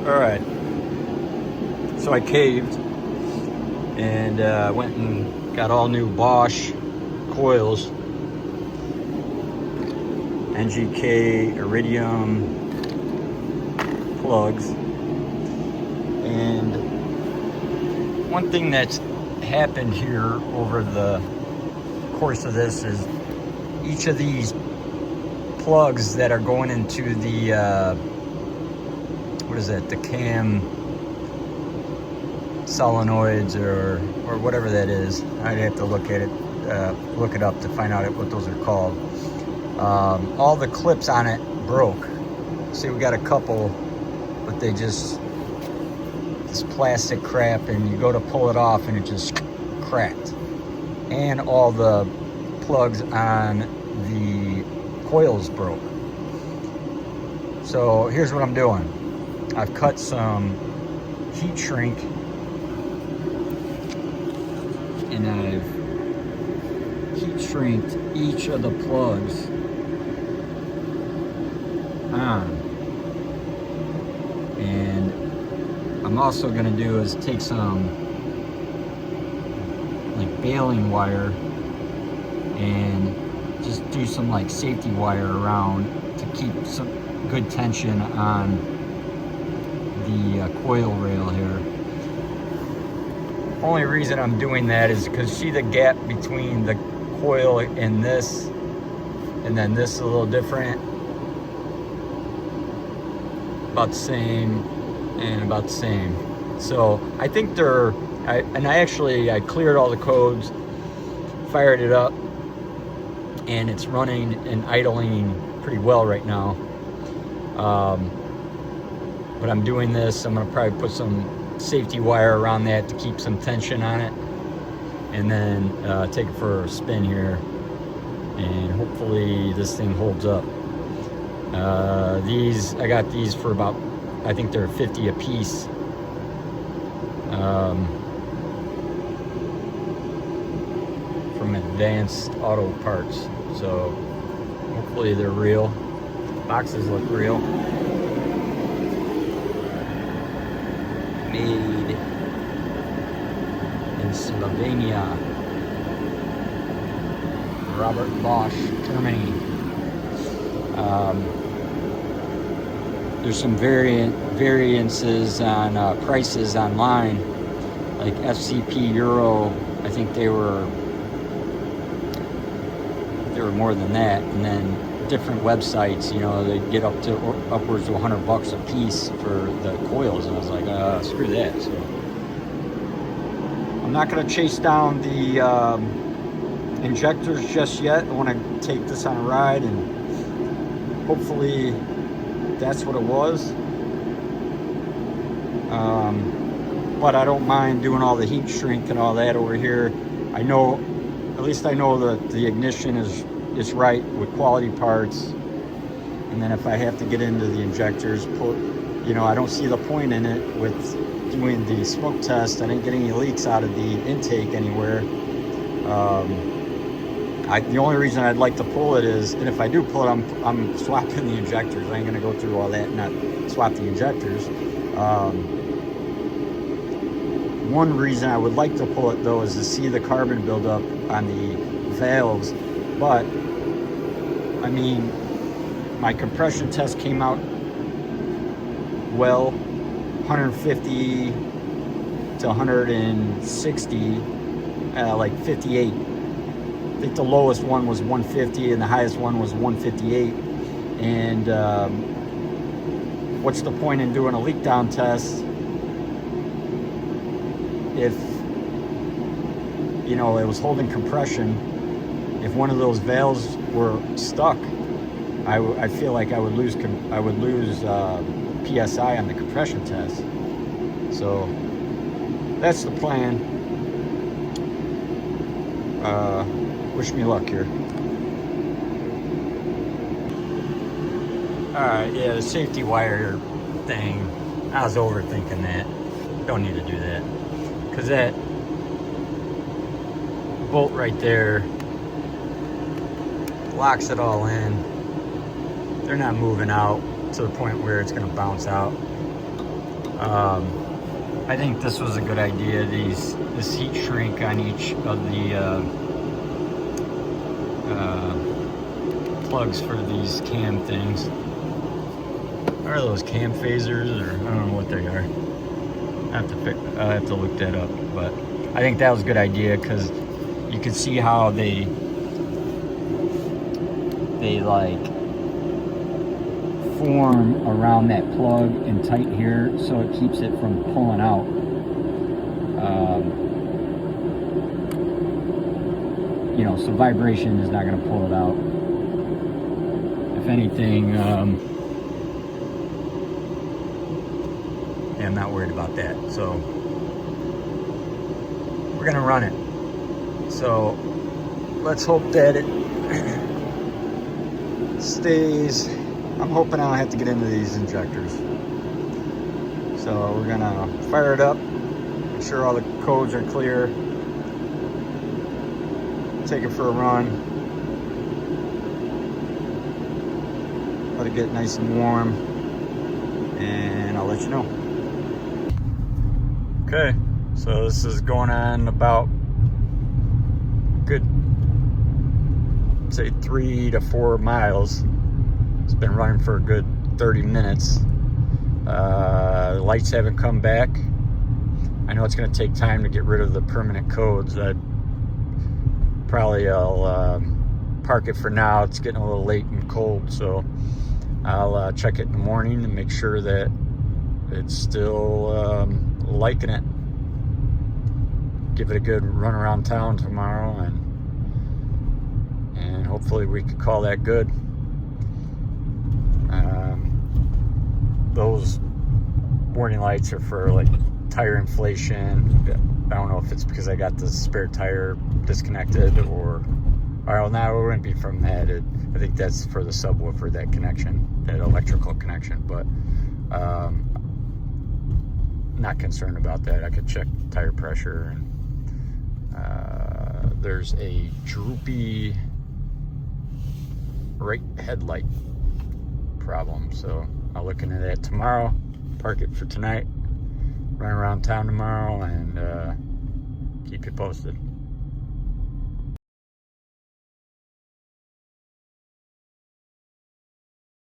Alright, so I caved and went and got all new Bosch coils, NGK iridium plugs. And one thing that's happened here over the course of this is each of these plugs that are going into the what is it, the cam solenoids or whatever that is. I'd have to look at it, look it up to find out what those are called. All the clips on it broke. See, we got a couple, but they just, this plastic crap, and you go to pull it off and it just cracked. And all the plugs on the coils broke. So here's what I'm doing. I've cut some heat shrink and I've heat shrinked each of the plugs on. And I'm also gonna do is take some like baling wire and just do some like safety wire around to keep some good tension on the coil rail here. Only reason I'm doing that is because see the gap between the coil and this, and then this is a little different, about the same and about the same. So I think they're, I cleared all the codes, fired it up, and it's running and idling pretty well right now. But I'm doing this, I'm gonna probably put some safety wire around that to keep some tension on it, and then take it for a spin here, and hopefully this thing holds up. These, I got these for about, I think they're 50 a piece. From Advanced Auto Parts. So hopefully they're real. Boxes look real. Made in Slovenia. Robert Bosch, Germany. There's some variances on prices online, like FCP Euro. I think they were more than that, and then different websites, you know, they get up to upwards to $100 a piece for the coils, and I was like, screw that. So I'm not going to chase down the injectors just yet. I want to take this on a ride, and hopefully that's what it was. But I don't mind doing all the heat shrink and all that over here. I know, at least I know that the ignition is right with quality parts. And then if I have to get into the injectors, you know, I don't see the point in it with doing the smoke test. I didn't get any leaks out of the intake anywhere. The only reason I'd like to pull it is, and if I do pull it, I'm swapping the injectors. I ain't gonna go through all that and not swap the injectors. One reason I would like to pull it though is to see the carbon buildup on the valves. But I mean, my compression test came out well, 150 to 160, like 58. I think the lowest one was 150 and the highest one was 158. And what's the point in doing a leak down test if, you know, it was holding compression? If one of those valves were stuck, I feel like I would lose PSI on the compression test. So that's the plan. Wish me luck here. Alright, yeah, the safety wire thing, I was overthinking that. Don't need to do that. Because that bolt right there locks it all in. They're not moving out to the point where it's going to bounce out. I think this was a good idea. This heat shrink on each of the plugs for these cam things. What are those, cam phasers, or I don't know what they are? I have to look that up, but I think that was a good idea because you can see how they like form around that plug and tight here, so it keeps it from pulling out. You know, so vibration is not going to pull it out. If anything, yeah, I'm not worried about that. So we're going to run it. So let's hope that it stays. I'm hoping I don't have to get into these injectors. So we're going to fire it up, make sure all the codes are clear, take it for a run, let it get nice and warm, and I'll let you know. Okay, so this is going on about good, say 3 to 4 miles. It's been running for a good 30 minutes. The lights haven't come back. I know it's going to take time to get rid of the permanent codes. I'll park it for now. It's getting a little late and cold, so I'll check it in the morning and make sure that it's still liking it. Give it a good run around town tomorrow, and hopefully we could call that good. Those warning lights are for like tire inflation. I don't know if it's because I got the spare tire disconnected, or well, no, it wouldn't be from that. I think that's for the subwoofer, that connection, that electrical connection, but not concerned about that. I could check tire pressure, and there's a droopy right headlight problem, so I'll look into that tomorrow. Park it for tonight, run around town tomorrow, and keep you posted.